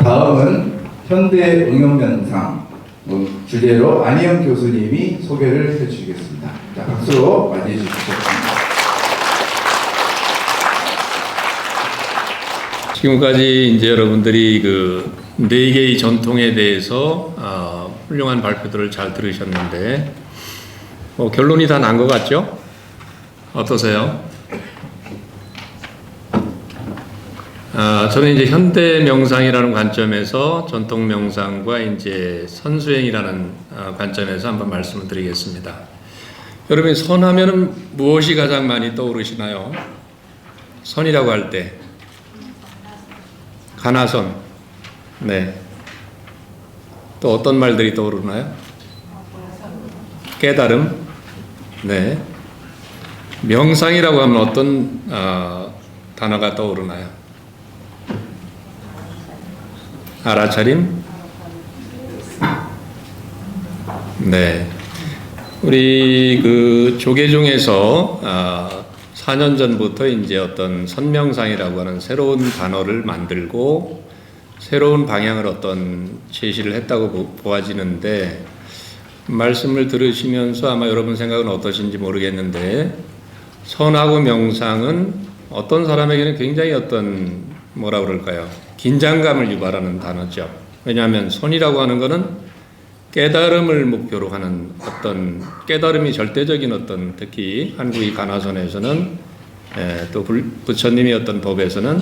다음은 현대 응용명상 주제로 안희영 교수님이 소개를 해주시겠습니다. 자, 박수로 맞이해 주십시오. 지금까지 이제 여러분들이 그 4개의 전통에 대해서 훌륭한 발표들을 잘 들으셨는데 결론이 다 난 것 같죠? 어떠세요? 저는 이제 현대 명상이라는 관점에서 전통 명상과 이제 선수행이라는 관점에서 한번 말씀을 드리겠습니다. 여러분, 선하면은 무엇이 가장 많이 떠오르시나요? 선이라고 할 때 가나선, 네. 또 어떤 말들이 떠오르나요? 깨달음, 네. 명상이라고 하면 어떤 단어가 떠오르나요? 알아차림? 네. 우리 그 조계종에서 4년 전부터 이제 어떤 선명상이라고 하는 새로운 단어를 만들고 새로운 방향을 어떤 제시를 했다고 보아지는데, 말씀을 들으시면서 아마 여러분 생각은 어떠신지 모르겠는데, 선하고 명상은 어떤 사람에게는 굉장히 어떤 뭐라 그럴까요? 긴장감을 유발하는 단어죠. 왜냐하면 선이라고 하는 것은 깨달음을 목표로 하는 어떤 깨달음이 절대적인 어떤, 특히 한국의 가나선에서는 또 부처님의 어떤 법에서는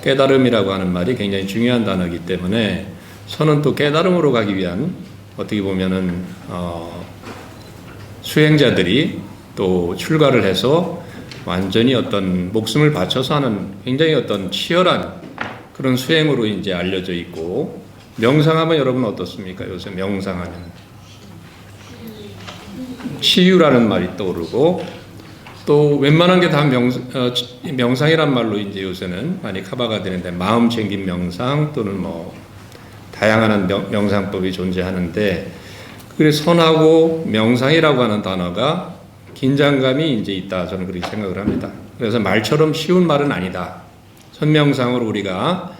깨달음이라고 하는 말이 굉장히 중요한 단어이기 때문에, 선은 또 깨달음으로 가기 위한 어떻게 보면은 수행자들이 또 출가를 해서 완전히 어떤 목숨을 바쳐서 하는 굉장히 어떤 치열한 그런 수행으로 이제 알려져 있고, 명상하면 여러분 어떻습니까? 요새 명상하면 치유라는 말이 떠오르고, 또 웬만한 게 다 명상이란 말로 이제 요새는 많이 커버가 되는데, 마음 챙김 명상 또는 뭐 다양한 명상법이 존재하는데, 그래서 선하고 명상이라고 하는 단어가 긴장감이 이제 있다, 저는 그렇게 생각을 합니다. 그래서 말처럼 쉬운 말은 아니다. 선명상으로 우리가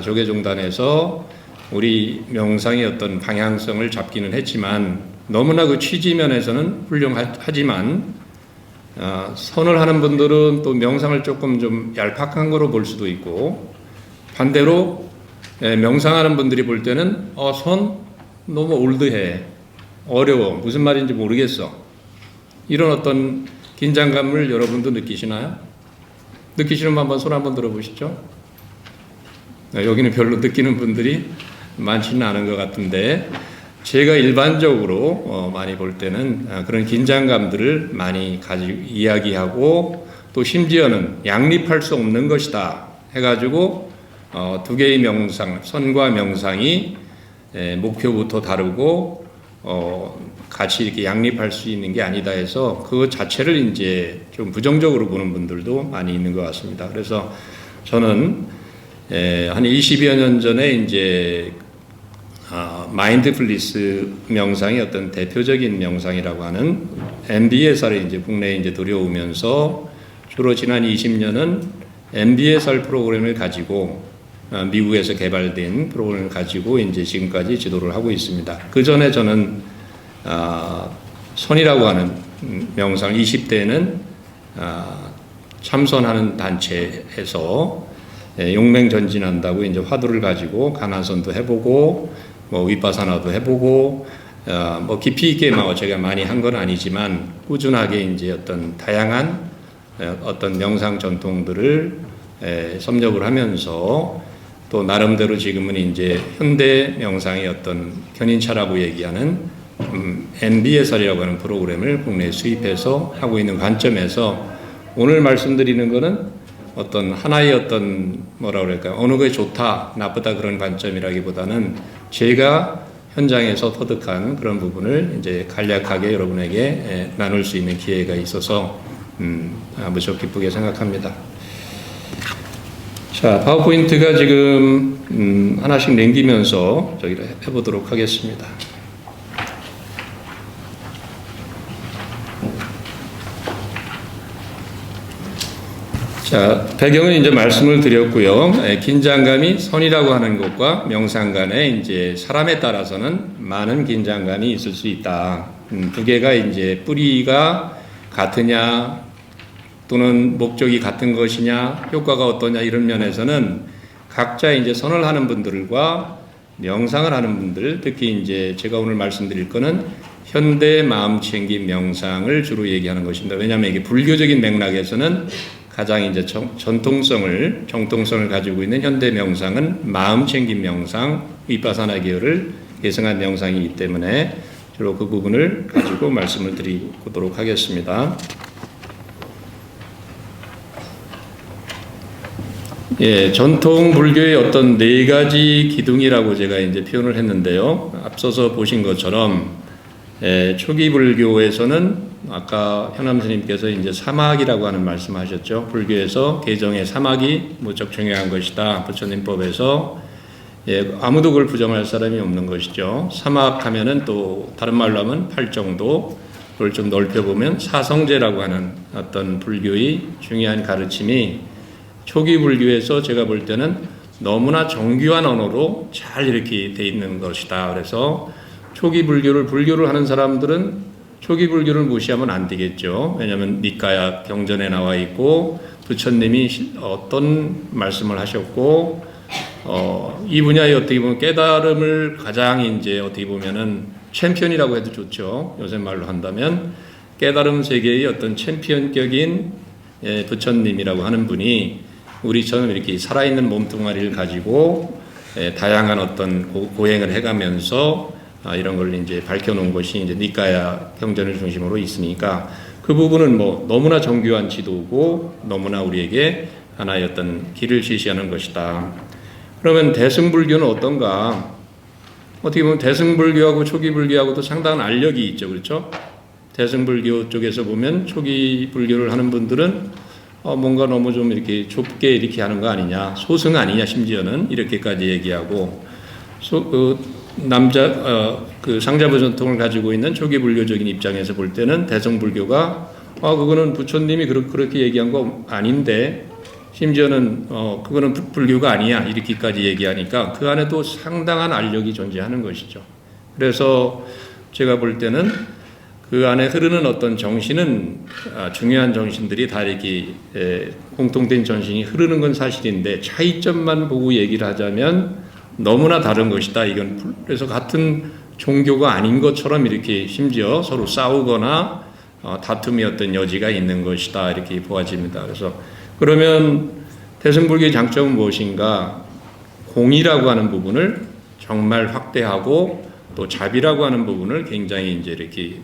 조계종단에서 우리 명상의 어떤 방향성을 잡기는 했지만, 너무나 그 취지 면에서는 훌륭하지만 선을 하는 분들은 또 명상을 조금 좀 얄팍한 거로 볼 수도 있고, 반대로 명상하는 분들이 볼 때는 선 너무 올드해, 어려워, 무슨 말인지 모르겠어, 이런 어떤 긴장감을 여러분도 느끼시나요? 느끼시는 분 한번 손 한번 들어보시죠. 여기는 별로 느끼는 분들이 많지는 않은 것 같은데, 제가 일반적으로 많이 볼 때는 그런 긴장감들을 많이 가지고 이야기하고, 또 심지어는 양립할 수 없는 것이다 해가지고 2개의 명상, 선과 명상이 목표부터 다르고 같이 이렇게 양립할 수 있는 게 아니다 해서 그 자체를 이제 좀 부정적으로 보는 분들도 많이 있는 것 같습니다. 그래서 저는 한 20여 년 전에 이제 마인드풀니스 명상이 어떤 대표적인 명상이라고 하는 MBSR이 이제 국내에 이제 들여오면서, 주로 지난 20년은 MBSR 프로그램을 가지고 미국에서 개발된 프로그램을 가지고 이제 지금까지 지도를 하고 있습니다. 그 전에 저는 선이라고 하는 명상, 20대에는 참선하는 단체에서 용맹전진한다고 이제 화두를 가지고 가나선도 해보고, 뭐 위파사나도 해보고, 뭐 깊이 있게 제가 많이 한 건 아니지만 꾸준하게 이제 어떤 다양한 어떤 명상 전통들을 섭렵을 하면서, 또 나름대로 지금은 이제 현대 명상의 어떤 견인차라고 얘기하는 MBSR이라고 하는 프로그램을 국내에 수입해서 하고 있는 관점에서, 오늘 말씀드리는 거는 어떤 하나의 어떤 뭐라 그럴까요? 어느 게 좋다, 나쁘다 그런 관점이라기보다는 제가 현장에서 터득한 그런 부분을 이제 간략하게 여러분에게 나눌 수 있는 기회가 있어서 무척 기쁘게 생각합니다. 자, 파워포인트가 지금 하나씩 남기면서 저기를 해보도록 하겠습니다. 자, 배경은 이제 말씀을 드렸고요. 긴장감이 선이라고 하는 것과 명상 간에 이제 사람에 따라서는 많은 긴장감이 있을 수 있다. 두 개가 이제 뿌리가 같으냐 또는 목적이 같은 것이냐 효과가 어떠냐 이런 면에서는 각자 이제 선을 하는 분들과 명상을 하는 분들, 특히 이제 제가 오늘 말씀드릴 거는 현대 마음챙김 명상을 주로 얘기하는 것입니다. 왜냐하면 이게 불교적인 맥락에서는 가장 이제 정통성을 가지고 있는 현대 명상은 마음챙김 명상, 위파사나 계열을 계승한 명상이기 때문에 주로 그 부분을 가지고 말씀을 드리도록 하겠습니다. 예, 전통 불교의 어떤 네 가지 기둥이라고 제가 이제 표현을 했는데요. 앞서서 보신 것처럼 초기 불교에서는 아까 현암 스님께서 이제 사막이라고 하는 말씀하셨죠. 불교에서 개정의 사막이 무척 중요한 것이다. 부처님법에서 아무도 그걸 부정할 사람이 없는 것이죠. 사막하면은 또 다른 말로 하면 팔정도, 그걸 좀 넓혀보면 사성제라고 하는 어떤 불교의 중요한 가르침이 초기 불교에서 제가 볼 때는 너무나 정교한 언어로 잘 이렇게 돼 있는 것이다. 그래서 초기 불교를 하는 사람들은 초기 불교를 무시하면 안 되겠죠. 왜냐하면 니까야 경전에 나와 있고 부처님이 어떤 말씀을 하셨고 이 분야에 어떻게 보면 깨달음을 가장 이제 어떻게 보면은 챔피언이라고 해도 좋죠. 요새 말로 한다면 깨달음 세계의 어떤 챔피언격인 부처님이라고 하는 분이 우리처럼 이렇게 살아있는 몸뚱아리를 가지고 다양한 어떤 고행을 해가면서 이런 걸 이제 밝혀놓은 것이 이제 니까야 경전을 중심으로 있으니까 그 부분은 뭐 너무나 정교한 지도고 너무나 우리에게 하나의 어떤 길을 제시하는 것이다. 그러면 대승불교는 어떤가? 어떻게 보면 대승불교하고 초기 불교하고도 상당한 알력이 있죠, 그렇죠? 대승불교 쪽에서 보면 초기 불교를 하는 분들은 뭔가 너무 좀 이렇게 좁게 이렇게 하는 거 아니냐, 소승 아니냐, 심지어는 이렇게까지 얘기하고 그 상자부 전통을 가지고 있는 초기 불교적인 입장에서 볼 때는 대승불교가 그거는 부처님이 그렇게 얘기한 거 아닌데 심지어는 그거는 불교가 아니야 이렇게까지 얘기하니까 그 안에도 상당한 알력이 존재하는 것이죠. 그래서 제가 볼 때는 그 안에 흐르는 어떤 정신은 중요한 정신들이 다 이렇게 공통된 정신이 흐르는 건 사실인데 차이점만 보고 얘기를 하자면 너무나 다른 것이다. 이건 그래서 같은 종교가 아닌 것처럼 이렇게 심지어 서로 싸우거나 다툼이 어떤 여지가 있는 것이다. 이렇게 보아집니다. 그래서 그러면 대승불교의 장점은 무엇인가? 공이라고 하는 부분을 정말 확대하고 또 자비라고 하는 부분을 굉장히 이제 이렇게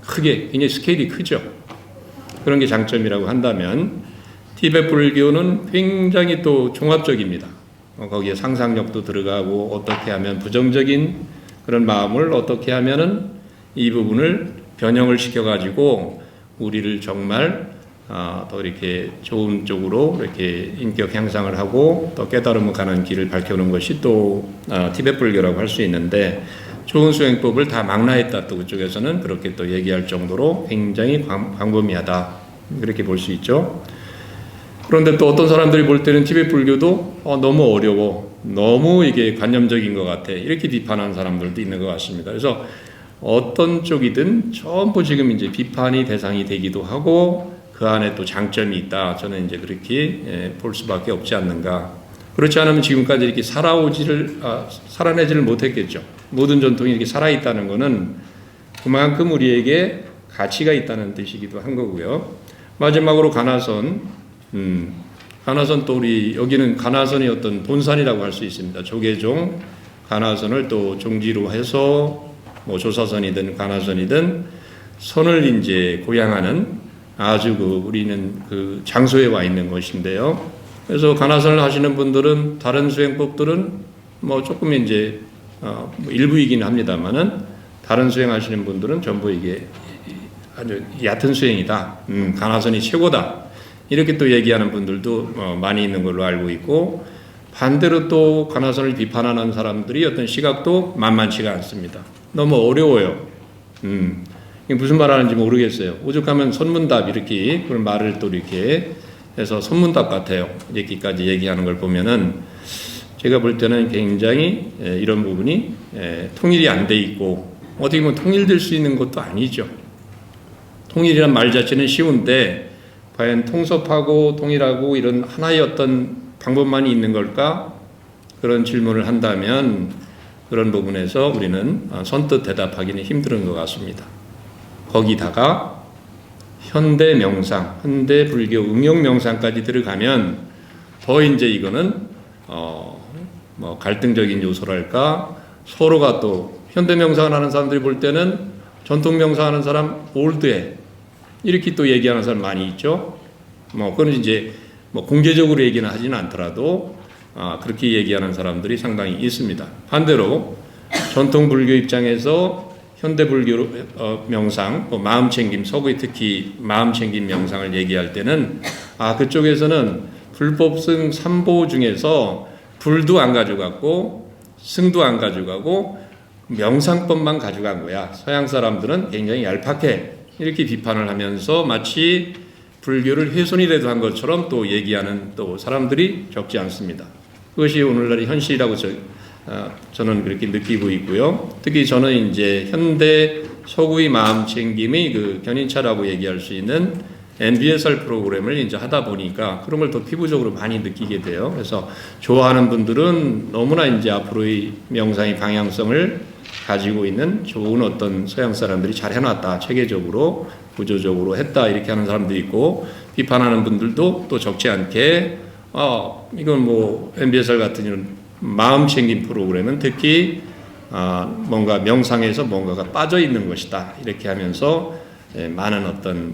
크게, 굉장히 스케일이 크죠. 그런 게 장점이라고 한다면 티베트 불교는 굉장히 또 종합적입니다. 거기에 상상력도 들어가고 어떻게 하면 부정적인 그런 마음을 어떻게 하면은 이 부분을 변형을 시켜가지고 우리를 정말 더 이렇게 좋은 쪽으로 이렇게 인격 향상을 하고 또 깨달음을 가는 길을 밝혀놓은 것이 또 티베트 불교라고 할 수 있는데 좋은 수행법을 다 망라했다. 또 그쪽에서는 그렇게 또 얘기할 정도로 굉장히 광범위하다. 그렇게 볼 수 있죠. 그런데 또 어떤 사람들이 볼 때는 티베트 불교도 너무 어려워. 너무 이게 관념적인 것 같아. 이렇게 비판하는 사람들도 있는 것 같습니다. 그래서 어떤 쪽이든 전부 지금 이제 비판이 대상이 되기도 하고 그 안에 또 장점이 있다. 저는 이제 그렇게 볼 수밖에 없지 않는가. 그렇지 않으면 지금까지 이렇게 살아내지를 못했겠죠. 모든 전통이 이렇게 살아있다는 것은 그만큼 우리에게 가치가 있다는 뜻이기도 한 거고요. 마지막으로 가나선. 가나선 또 우리 여기는 가나선이 어떤 본산이라고 할 수 있습니다. 조계종 가나선을 또 종지로 해서 뭐 조사선이든 가나선이든 선을 이제 고양하는 아주 우리는 그 장소에 와 있는 것인데요. 그래서 가나선을 하시는 분들은 다른 수행법들은 뭐 조금 이제 뭐 일부이긴 합니다만은 다른 수행하시는 분들은 전부 이게 아주 얕은 수행이다. 가나선이 최고다. 이렇게 또 얘기하는 분들도 많이 있는 걸로 알고 있고 반대로 또 가나선을 비판하는 사람들이 어떤 시각도 만만치가 않습니다. 너무 어려워요. 이게 무슨 말 하는지 모르겠어요. 오죽하면 선문답 이렇게 그런 말을 또 이렇게 그래서 선문답 같아요. 이렇게까지 얘기하는 걸 보면은 제가 볼 때는 굉장히 이런 부분이 통일이 안 돼 있고 어떻게 보면 통일될 수 있는 것도 아니죠. 통일이란 말 자체는 쉬운데 과연 통섭하고 통일하고 이런 하나의 어떤 방법만이 있는 걸까? 그런 질문을 한다면 그런 부분에서 우리는 선뜻 대답하기는 힘든 것 같습니다. 거기다가 현대 명상, 현대 불교 응용 명상까지 들어가면 더 이제 이거는 뭐 갈등적인 요소랄까, 서로가 또 현대 명상을 하는 사람들이 볼 때는 전통 명상하는 사람 올드해 이렇게 또 얘기하는 사람 많이 있죠. 뭐 그건 이제 뭐 공개적으로 얘기는 하지는 않더라도 그렇게 얘기하는 사람들이 상당히 있습니다. 반대로 전통 불교 입장에서 현대 불교 명상, 뭐 마음챙김, 서구의 특히 마음챙김 명상을 얘기할 때는 그쪽에서는 불법승 3보 중에서 불도 안 가져갔고 승도 안 가져가고 명상법만 가져간 거야. 서양 사람들은 굉장히 얄팍해 이렇게 비판을 하면서 마치 불교를 훼손이라도 한 것처럼 또 얘기하는 또 사람들이 적지 않습니다. 그것이 오늘날의 현실이라고 저는 그렇게 느끼고 있고요. 특히 저는 이제 현대 서구의 마음 챙김의 그 견인차라고 얘기할 수 있는 MBSR 프로그램을 이제 하다 보니까 그런 걸 더 피부적으로 많이 느끼게 돼요. 그래서 좋아하는 분들은 너무나 이제 앞으로의 명상의 방향성을 가지고 있는 좋은 어떤 서양 사람들이 잘 해놨다. 체계적으로, 구조적으로 했다. 이렇게 하는 사람도 있고, 비판하는 분들도 또 적지 않게, 이건 뭐, MBSR 같은 이런 마음 챙김 프로그램은 특히, 뭔가 명상에서 뭔가가 빠져 있는 것이다. 이렇게 하면서 많은 어떤,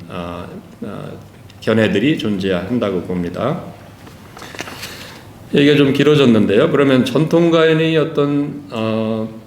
견해들이 존재한다고 봅니다. 얘기가 좀 길어졌는데요. 그러면 전통가인의 어떤,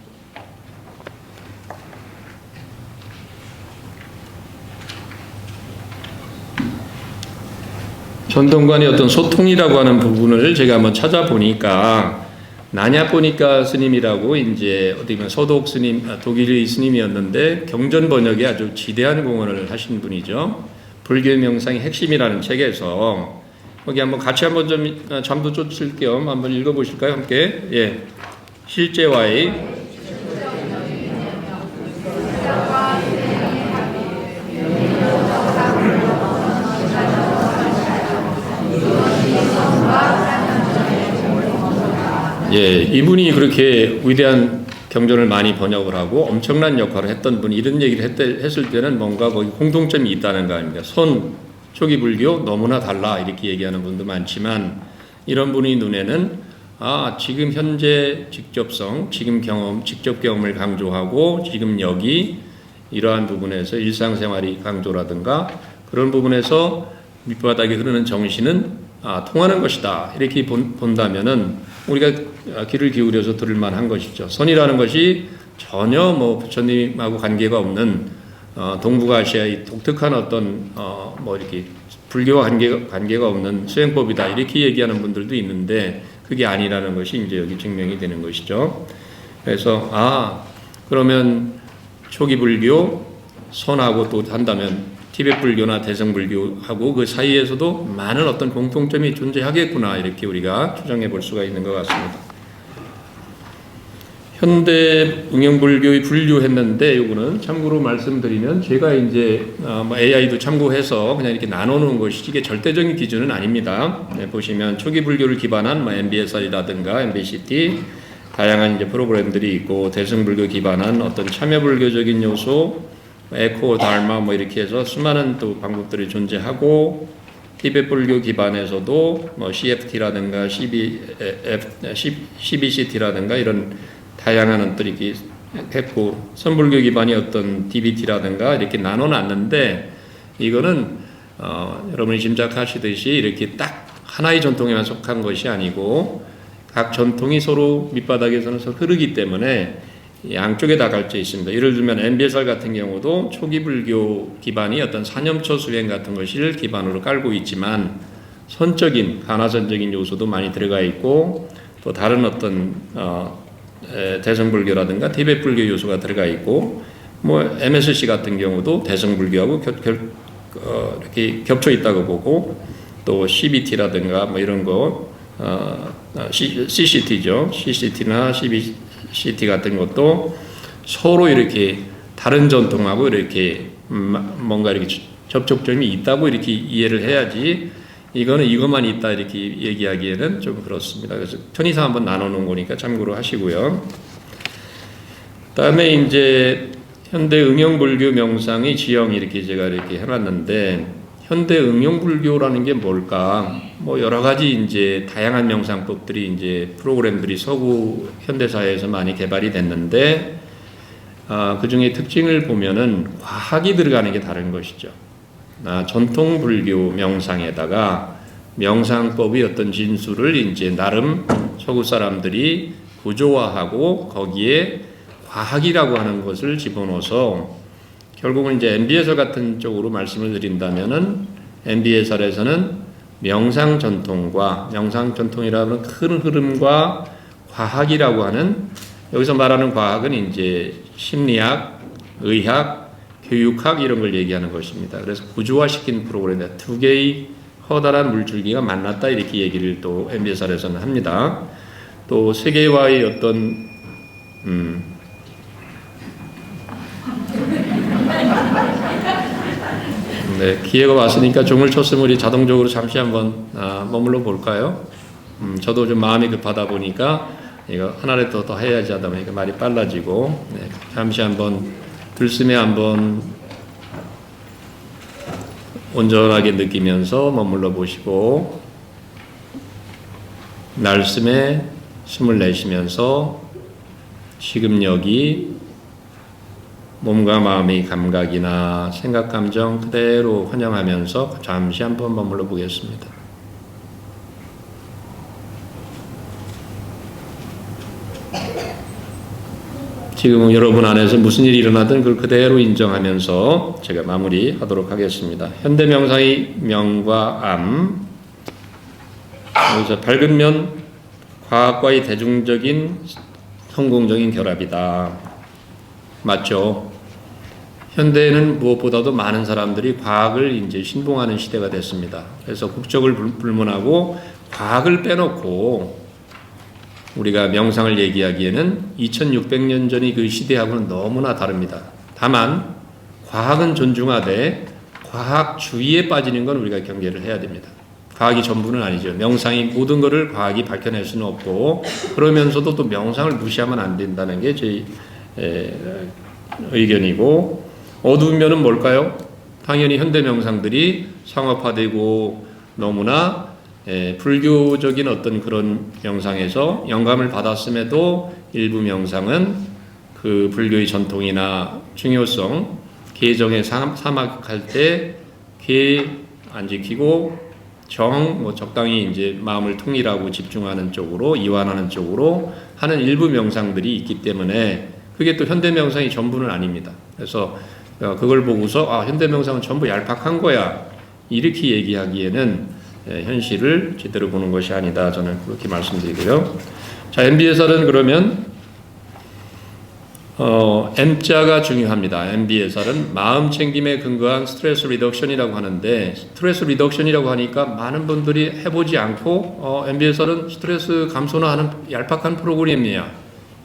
전통 간의 어떤 소통이라고 하는 부분을 제가 한번 찾아보니까 나냐포니까 스님이라고 이제 어디 보면 서독 스님, 독일의 스님이었는데 경전 번역에 아주 지대한 공헌을 하신 분이죠. 불교 명상의 핵심이라는 책에서 거기 한번 같이 한번 좀 잠도 쫓을 겸 한번 읽어보실까요? 함께. 예. 실제와의 이분이 그렇게 위대한 경전을 많이 번역을 하고 엄청난 역할을 했던 분이 이런 얘기를 했을 때는 뭔가 거기 공통점이 있다는 거 아닙니까? 초기 불교 너무나 달라 이렇게 얘기하는 분도 많지만 이런 분의 눈에는 지금 현재 직접성, 지금 경험, 직접 경험을 강조하고 지금 여기 이러한 부분에서 일상생활이 강조라든가 그런 부분에서 밑바닥에 흐르는 정신은 통하는 것이다. 이렇게 본다면은 우리가 귀를 기울여서 들을 만한 것이죠. 선이라는 것이 전혀 뭐 부처님하고 관계가 없는 동북아시아의 독특한 어떤 뭐 이렇게 불교와 관계가 없는 수행법이다. 이렇게 얘기하는 분들도 있는데 그게 아니라는 것이 이제 여기 증명이 되는 것이죠. 그래서 그러면 초기 불교 선하고 또 한다면 티베트 불교나 대성 불교하고 그 사이에서도 많은 어떤 공통점이 존재하겠구나 이렇게 우리가 추정해 볼 수가 있는 것 같습니다. 현대 응용 불교의 분류했는데 이거는 참고로 말씀드리면 제가 이제 AI도 참고해서 그냥 이렇게 나눠놓은 것이 이게 절대적인 기준은 아닙니다. 보시면 초기 불교를 기반한 MBSR이라든가 MBCT 다양한 이제 프로그램들이 있고 대성 불교 기반한 어떤 참여 불교적인 요소 에코, 달마 뭐 이렇게 해서 수많은 또 방법들이 존재하고 티베트 불교 기반에서도 뭐 CFT라든가 CBCT라든가 이런 다양한 것들이 이렇게 했고 선불교 기반이 어떤 DBT라든가 이렇게 나눠놨는데 이거는 여러분이 짐작하시듯이 이렇게 딱 하나의 전통에만 속한 것이 아니고 각 전통이 서로 밑바닥에서는 서로 흐르기 때문에 양쪽에 다 갈려 있습니다. 예를 들면 MBSR 같은 경우도 초기 불교 기반이 어떤 사념처 수행 같은 것을 기반으로 깔고 있지만 선적인 가나선적인 요소도 많이 들어가 있고 또 다른 어떤 대성불교라든가 티베트 불교 요소가 들어가 있고 뭐 MSC 같은 경우도 대성불교하고 이렇게 겹쳐 있다고 보고 또 CBT라든가 뭐 이런 거, CCT죠. CCT나 CBCT 같은 것도 서로 이렇게 다른 전통하고 이렇게 뭔가 이렇게 접촉점이 있다고 이렇게 이해를 해야지, 이거는 이것만 있다 이렇게 얘기하기에는 좀 그렇습니다. 그래서 편의상 한번 나눠놓은 거니까 참고로 하시고요. 그다음에 이제 현대 응용불교 명상의 지형 이렇게 제가 이렇게 해놨는데, 현대 응용불교라는 게 뭘까? 뭐 여러 가지 이제 다양한 명상법들이 이제 프로그램들이 서구 현대사회에서 많이 개발이 됐는데, 그 중에 특징을 보면은 과학이 들어가는 게 다른 것이죠. 전통 불교 명상에다가 명상법의 어떤 진수를 이제 나름 서구 사람들이 구조화하고 거기에 과학이라고 하는 것을 집어넣어서, 결국은 이제 MBSR 같은 쪽으로 말씀을 드린다면은, MBSR에서는 명상 전통과 명상 전통이라는 큰 흐름과 과학이라고 하는, 여기서 말하는 과학은 이제 심리학, 의학, 교육학 이런 걸 얘기하는 것입니다. 그래서 구조화시킨 프로그램인데 두 개의 커다란 물줄기가 만났다 이렇게 얘기를 또 MBSR에서는 합니다. 또 세계화의 어떤 네, 기회가 왔으니까 종을 쳤으면 우리 자동적으로 잠시 한번 머물러 볼까요? 저도 좀 마음이 급하다 보니까 이거 하나라도 더 해야지 하다 보니까 말이 빨라지고, 네, 잠시 한번 들숨에 한번 온전하게 느끼면서 머물러 보시고, 날숨에 숨을 내쉬면서 지금 여기 몸과 마음의 감각이나 생각, 감정 그대로 환영하면서 잠시 한번 머물러 보겠습니다. 지금 여러분 안에서 무슨 일이 일어나든 그걸 그대로 인정하면서 제가 마무리하도록 하겠습니다. 현대 명상의 명과 암, 여기서 밝은 면, 과학과의 대중적인 성공적인 결합이다. 맞죠? 현대에는 무엇보다도 많은 사람들이 과학을 이제 신봉하는 시대가 됐습니다. 그래서 국적을 불문하고 과학을 빼놓고 우리가 명상을 얘기하기에는 2600년 전의 그 시대하고는 너무나 다릅니다. 다만 과학은 존중하되 과학주의에 빠지는 건 우리가 경계를 해야 됩니다. 과학이 전부는 아니죠. 명상이 모든 것을 과학이 밝혀낼 수는 없고, 그러면서도 또 명상을 무시하면 안 된다는 게 제 의견이고, 어두운 면은 뭘까요? 당연히 현대 명상들이 상업화되고 너무나 불교적인 어떤 그런 명상에서 영감을 받았음에도 일부 명상은 그 불교의 전통이나 중요성, 계정에 사막할 때 계 안 지키고 뭐 적당히 이제 마음을 통일하고 집중하는 쪽으로, 이완하는 쪽으로 하는 일부 명상들이 있기 때문에 그게 또 현대 명상이 전부는 아닙니다. 그래서 그걸 보고서 현대 명상은 전부 얄팍한 거야 이렇게 얘기하기에는 현실을 제대로 보는 것이 아니다, 저는 그렇게 말씀드리고요. 자, MBSR은 그러면 M자가 중요합니다. MBSR은 마음 챙김에 근거한 스트레스 리덕션이라고 하는데, 스트레스 리덕션이라고 하니까 많은 분들이 해보지 않고 MBSR은 스트레스 감소나 하는 얄팍한 프로그램이야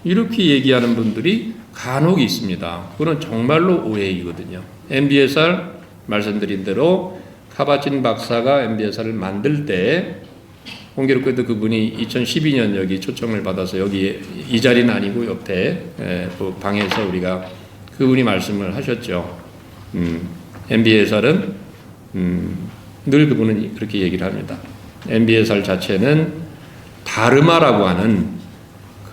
이렇게 얘기하는 분들이 간혹 있습니다. 그건 정말로 오해이거든요. MBSR 말씀드린 대로 카바진 박사가 MBSR을 만들 때, 공교롭게도 그분이 2012년 여기 초청을 받아서 여기 이 자리는 아니고 옆에 그 방에서 우리가 그분이 말씀을 하셨죠. MBSR은 늘 그분은 그렇게 얘기를 합니다. MBSR 자체는 다르마라고 하는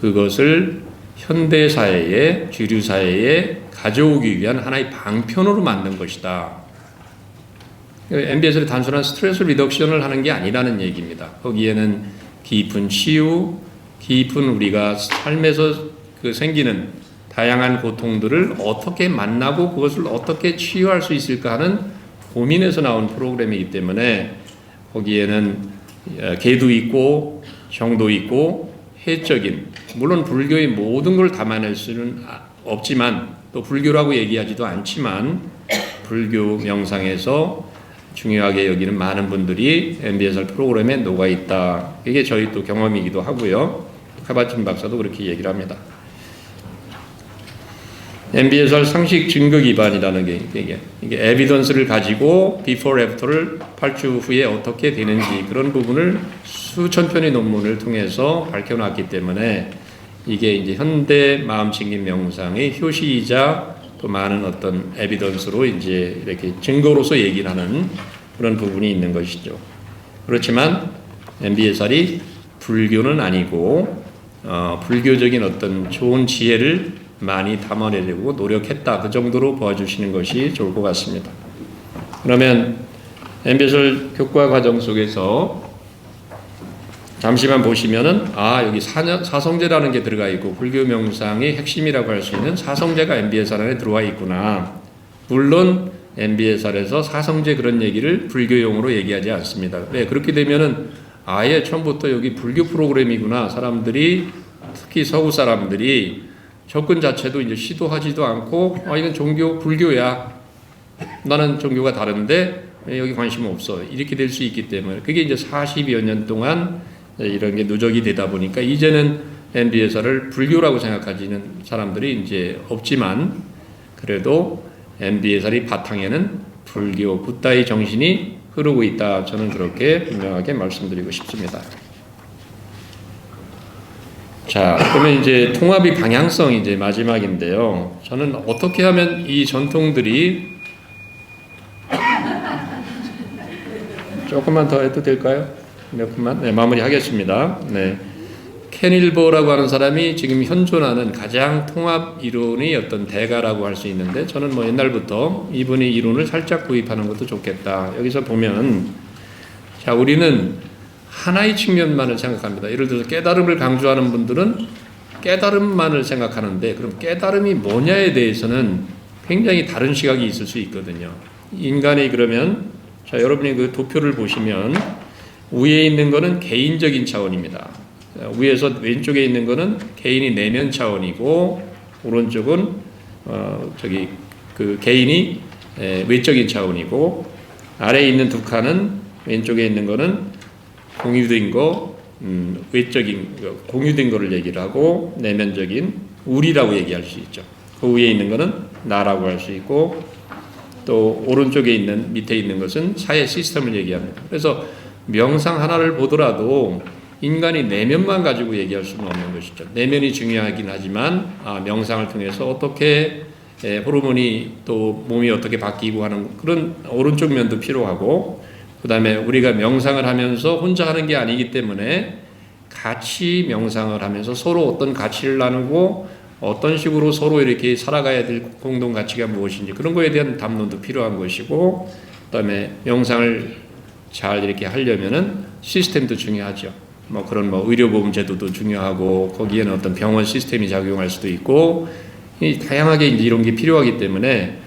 그것을 현대사회에, 주류사회에 가져오기 위한 하나의 방편으로 만든 것이다. MBSR이 단순한 스트레스 리덕션을 하는 게 아니라는 얘기입니다. 거기에는 깊은 치유, 깊은 우리가 삶에서 생기는 다양한 고통들을 어떻게 만나고 그것을 어떻게 치유할 수 있을까 하는 고민에서 나온 프로그램이기 때문에 거기에는 개도 있고 정도 있고 해적인, 물론 불교의 모든 걸 담아낼 수는 없지만, 또 불교라고 얘기하지도 않지만 불교 명상에서 중요하게 여기는 많은 분들이 MBSR 프로그램에 녹아 있다. 이게 저희 또 경험이기도 하고요. 카바친 박사도 그렇게 얘기를 합니다. MBSR 상식 증거 기반이라는 게 이게 에비던스를 가지고 비포 애프터를 8주 후에 어떻게 되는지 그런 부분을 수천 편의 논문을 통해서 밝혀놨기 때문에 이게 이제 현대 마음챙김 명상의 효시이자 또 많은 어떤 에비던스로 이제 이렇게 증거로서 얘기를 하는 그런 부분이 있는 것이죠. 그렇지만 MBSR이 불교는 아니고 불교적인 어떤 좋은 지혜를 많이 담아내려고 노력했다. 그 정도로 보아주시는 것이 좋을 것 같습니다. 그러면 MBSR 교과 과정 속에서 잠시만 보시면은 여기 사성제라는 게 들어가 있고 불교 명상의 핵심이라고 할 수 있는 사성제가 MBSR 안에 들어와 있구나. 물론 MBSR에서 사성제 그런 얘기를 불교용으로 얘기하지 않습니다. 네, 그렇게 되면은 아예 처음부터 여기 불교 프로그램이구나. 사람들이 특히 서구 사람들이 접근 자체도 이제 시도하지도 않고 이건 종교 불교야. 나는 종교가 다른데 여기 관심 없어. 이렇게 될 수 있기 때문에 그게 이제 40여 년 동안 이런 게 누적이 되다 보니까 이제는 MBSR을 불교라고 생각하지는 사람들이 이제 없지만 그래도 MBSR이 바탕에는 불교 붓다의 정신이 흐르고 있다. 저는 그렇게 분명하게 말씀드리고 싶습니다. 자, 그러면 이제 통합의 방향성 이제 마지막인데요. 저는 어떻게 하면 이 전통들이 조금만 더 해도 될까요? 몇 분만? 네, 마무리하겠습니다. 네. 캐닐버라고 하는 사람이 지금 현존하는 가장 통합 이론의 어떤 대가라고 할 수 있는데 저는 뭐 옛날부터 이분의 이론을 살짝 구입하는 것도 좋겠다. 여기서 보면 자, 우리는 하나의 측면만을 생각합니다. 예를 들어서 깨달음을 강조하는 분들은 깨달음만을 생각하는데 그럼 깨달음이 뭐냐에 대해서는 굉장히 다른 시각이 있을 수 있거든요. 인간이 그러면 자, 여러분이 그 도표를 보시면 위에 있는 거는 개인적인 차원입니다. 위에서 왼쪽에 있는 거는 개인이 내면 차원이고 오른쪽은 그 개인이 외적인 차원이고 아래에 있는 두 칸은 왼쪽에 있는 거는 공유된 거, 외적인 공유된 거를 얘기를 하고 내면적인 우리라고 얘기할 수 있죠. 그 위에 있는 거는 나라고 할 수 있고 또 오른쪽에 있는 밑에 있는 것은 사회 시스템을 얘기합니다. 그래서 명상 하나를 보더라도 인간이 내면만 가지고 얘기할 수는 없는 것이죠. 내면이 중요하긴 하지만 명상을 통해서 어떻게 호르몬이 또 몸이 어떻게 바뀌고 하는 그런 오른쪽 면도 필요하고 그 다음에 우리가 명상을 하면서 혼자 하는 게 아니기 때문에 같이 명상을 하면서 서로 어떤 가치를 나누고 어떤 식으로 서로 이렇게 살아가야 될 공동 가치가 무엇인지 그런 거에 대한 담론도 필요한 것이고 그 다음에 명상을 잘 이렇게 하려면은 시스템도 중요하죠. 뭐 그런 의료보험 제도도 중요하고 거기에는 어떤 병원 시스템이 작용할 수도 있고 다양하게 이제 이런 게 필요하기 때문에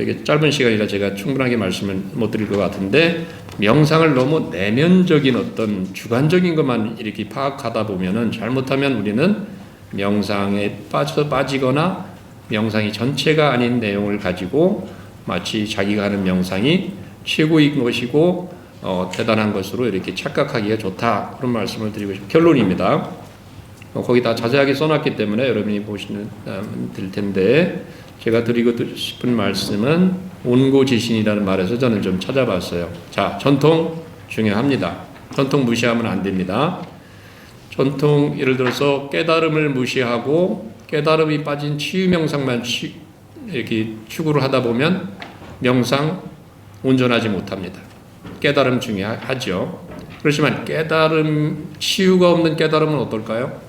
이게 짧은 시간이라 제가 충분하게 말씀을 못 드릴 것 같은데 명상을 너무 내면적인 어떤 주관적인 것만 이렇게 파악하다 보면은 잘못하면 우리는 명상에 빠지거나 명상이 전체가 아닌 내용을 가지고 마치 자기가 하는 명상이 최고인 것이고 대단한 것으로 이렇게 착각하기가 좋다 그런 말씀을 드리고 싶은 결론입니다. 거기 다 자세하게 써놨기 때문에 여러분이 보시면 될 텐데 제가 드리고 싶은 말씀은 온고지신이라는 말에서 저는 좀 찾아봤어요. 자, 전통 중요합니다. 전통 무시하면 안 됩니다. 전통 예를 들어서 깨달음을 무시하고 깨달음이 빠진 치유 명상만 이렇게 추구를 하다 보면 명상 온전하지 못합니다. 깨달음 중요하죠. 그렇지만 깨달음 치유가 없는 깨달음은 어떨까요?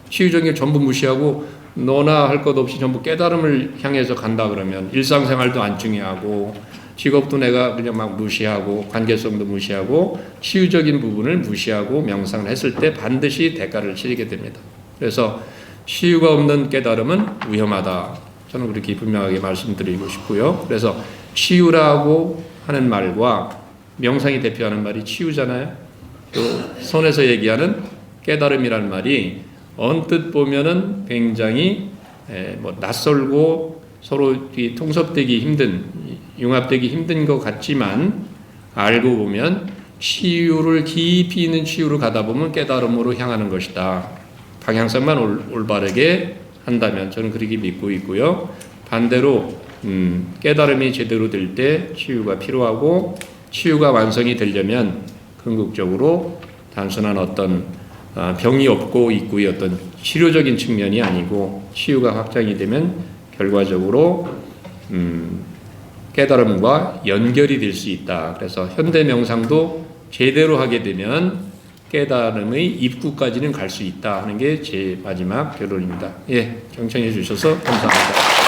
치유적인 게 전부 무시하고 너나 할 것 없이 전부 깨달음을 향해서 간다 그러면 일상생활도 안 중요하고 직업도 내가 그냥 막 무시하고 관계성도 무시하고 치유적인 부분을 무시하고 명상을 했을 때 반드시 대가를 치르게 됩니다. 그래서 치유가 없는 깨달음은 위험하다. 저는 그렇게 분명하게 말씀드리고 싶고요. 그래서 치유라고 하는 말과 명상이 대표하는 말이 치유잖아요. 또 선에서 얘기하는 깨달음이라는 말이 언뜻 보면은 굉장히 낯설고 서로 통섭되기 힘든 융합되기 힘든 것 같지만 알고 보면 치유를 깊이 있는 치유를 가다 보면 깨달음으로 향하는 것이다. 방향성만 올바르게 한다면 저는 그렇게 믿고 있고요. 반대로 깨달음이 제대로 될 때 치유가 필요하고 치유가 완성이 되려면 궁극적으로 단순한 어떤 병이 없고 있고의 어떤 치료적인 측면이 아니고 치유가 확장이 되면 결과적으로 깨달음과 연결이 될 수 있다. 그래서 현대 명상도 제대로 하게 되면 깨달음의 입구까지는 갈 수 있다 하는 게 제 마지막 결론입니다. 예, 경청해 주셔서 감사합니다.